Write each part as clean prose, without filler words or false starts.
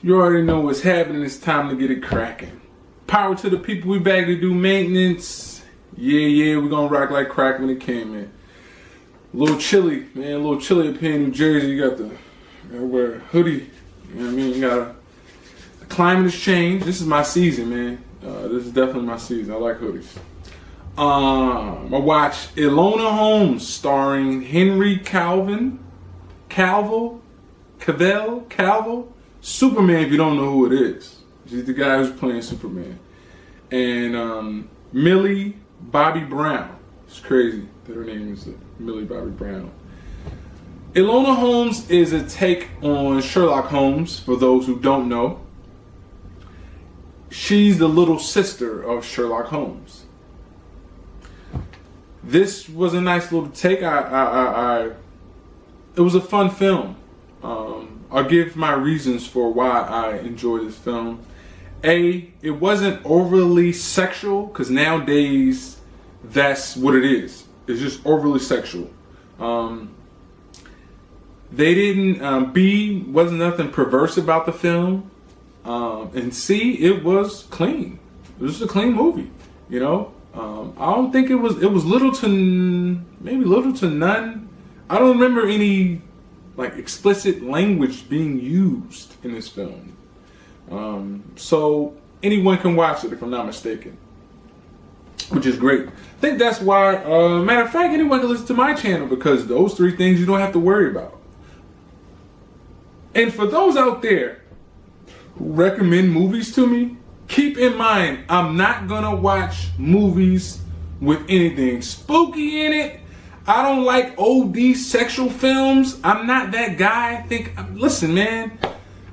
You already know what's happening. It's time to get it cracking. Power to the people. We back to do maintenance. Yeah, we're gonna rock like crack when it came in. A little chilly, man. A little chilly up here in New Jersey. You gotta wear a hoodie. You know what I mean? The climate has changed. This is my season, man. This is definitely my season. I like hoodies. I watched Elona Holmes starring Henry Calvin, Superman, if you don't know who it is. He's the guy who's playing Superman. And Millie Bobby Brown. It's crazy that her name is Millie Bobby Brown. Elona Holmes is a take on Sherlock Holmes, for those who don't know. She's the little sister of Sherlock Holmes. This was a nice little take. It was a fun film. I'll give my reasons for why I enjoy this film. It wasn't overly sexual, because nowadays that's what it is. It's just overly sexual. They didn't. B, wasn't nothing perverse about the film. And C, it was clean. It was a clean movie. You know. I don't think it was. It was little to none. I don't remember any explicit language being used in this film. So anyone can watch it if I'm not mistaken, which is great. I think that's why, matter of fact, anyone can listen to my channel, because those three things you don't have to worry about. And for those out there who recommend movies to me, keep in mind, I'm not gonna watch movies with anything spooky in it. I don't like OD sexual films. I'm not that guy. Listen, man,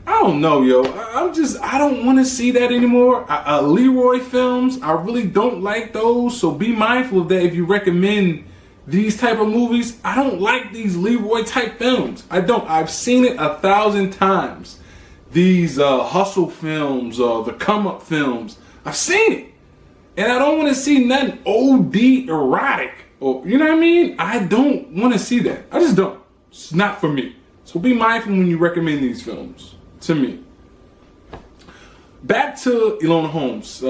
I don't know, yo. I don't want to see that anymore. Leroy films, I really don't like those. So be mindful of that if you recommend these type of movies. I don't like these Leroy type films. I don't. I've seen it 1,000 times. These hustle films, the come up films, I've seen it. And I don't want to see nothing OD erotic. Or, you know what I mean? I don't want to see that. I just don't. It's not for me. So be mindful when you recommend these films to me. Back to Elona Holmes.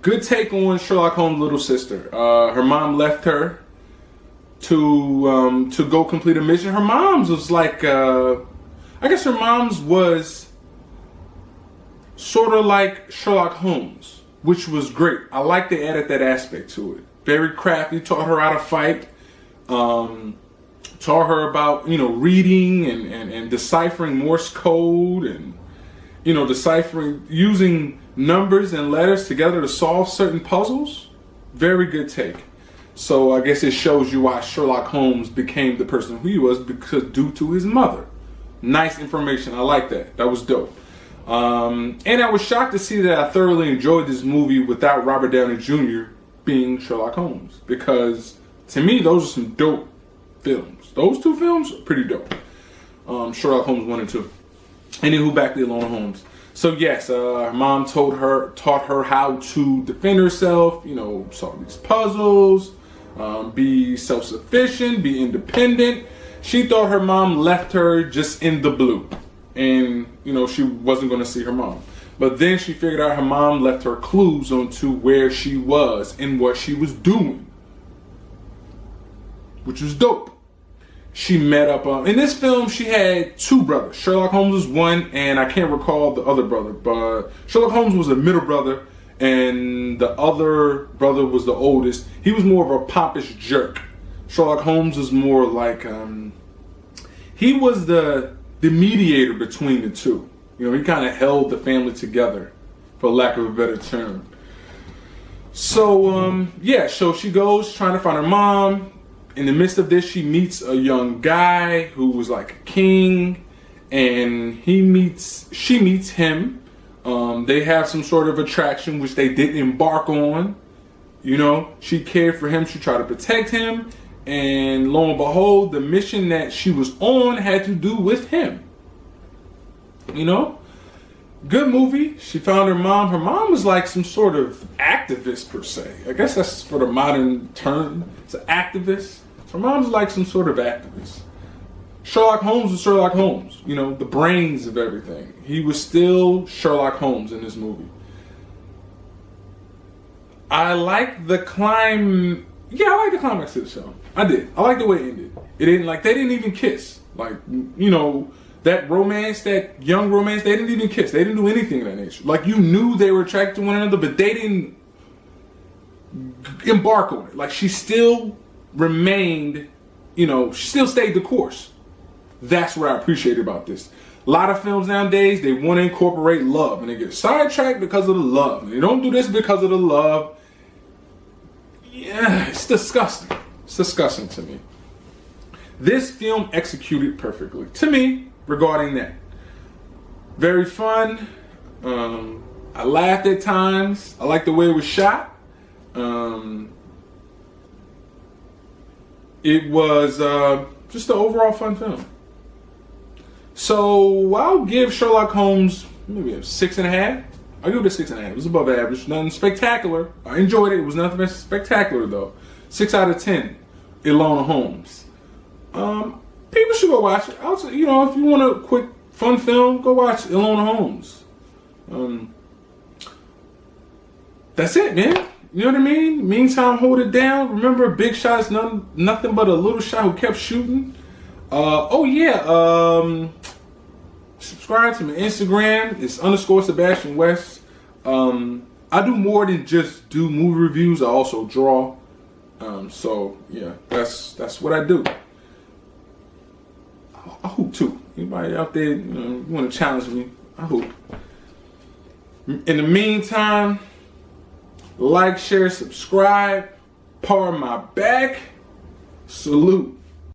Good take on Sherlock Holmes' little sister. Her mom left her to go complete a mission. Her mom's was like, I guess her mom's was sort of like Sherlock Holmes, which was great. I like they added that aspect to it. Very crafty, taught her how to fight, taught her about, reading and deciphering Morse code, and, deciphering, using numbers and letters together to solve certain puzzles. Very good take. So I guess it shows you why Sherlock Holmes became the person who he was, because due to his mother. Nice information. I like that. That was dope. And I was shocked to see that I thoroughly enjoyed this movie without Robert Downey Jr. being Sherlock Holmes, because to me those are some dope films. Those two films are pretty dope. Sherlock Holmes 1 and 2. Anywho, back to Elona Holmes. So yes, her mom taught her how to defend herself, solve these puzzles, be self-sufficient, be independent. She thought her mom left her just in the blue, and she wasn't going to see her mom. But then she figured out her mom left her clues onto where she was and what she was doing, which was dope. She met up, in this film she had two brothers. Sherlock Holmes was one, and I can't recall the other brother, but Sherlock Holmes was a middle brother, and the other brother was the oldest. He was more of a pompous jerk. Sherlock Holmes was more like, he was the mediator between the two. He kind of held the family together, for lack of a better term. So, so she goes trying to find her mom. In the midst of this, she meets a young guy who was like a king, and she meets him. They have some sort of attraction, which they didn't embark on. She cared for him. She tried to protect him. And lo and behold, the mission that she was on had to do with him. Good movie. She found her mom. Her mom was like some sort of activist, per se. I guess that's for the modern term. It's an activist. Her mom's like some sort of activist. Sherlock Holmes was Sherlock Holmes. You know, the brains of everything. He was still Sherlock Holmes in this movie. I like the climb. Yeah, I like the climax of the film. I did. I like the way it ended. It didn't like they didn't even kiss. Like, you know, that romance, that young romance, they didn't even kiss. They didn't do anything of that nature. Like, you knew they were attracted to one another, but they didn't embark on it. Like, she still remained, you know, she still stayed the course. That's what I appreciate about this. A lot of films nowadays, they want to incorporate love, and they get sidetracked because of the love. And they don't do this because of the love. Yeah, it's disgusting. It's disgusting to me. This film executed perfectly, to me, regarding that. Very fun. I laughed at times. I like the way it was shot. It was just an overall fun film. So I'll give Sherlock Holmes maybe a 6.5. I'll give it a 6.5. It was above average. Nothing spectacular. I enjoyed it. It was nothing spectacular though. 6 out of 10. Elona Holmes. People should go watch it. Also, you know, if you want a quick fun film, go watch Elona Holmes. That's it, man. You know what I mean? Meantime, hold it down. Remember, Big Shot is nothing but a little shot who kept shooting. Subscribe to my Instagram. It's _Sebastian West. I do more than just do movie reviews. I also draw. So yeah, that's what I do. I hoop too. Anybody out there, you know, you want to challenge me? I hoop. In the meantime, like, share, subscribe. Power my back. Salute.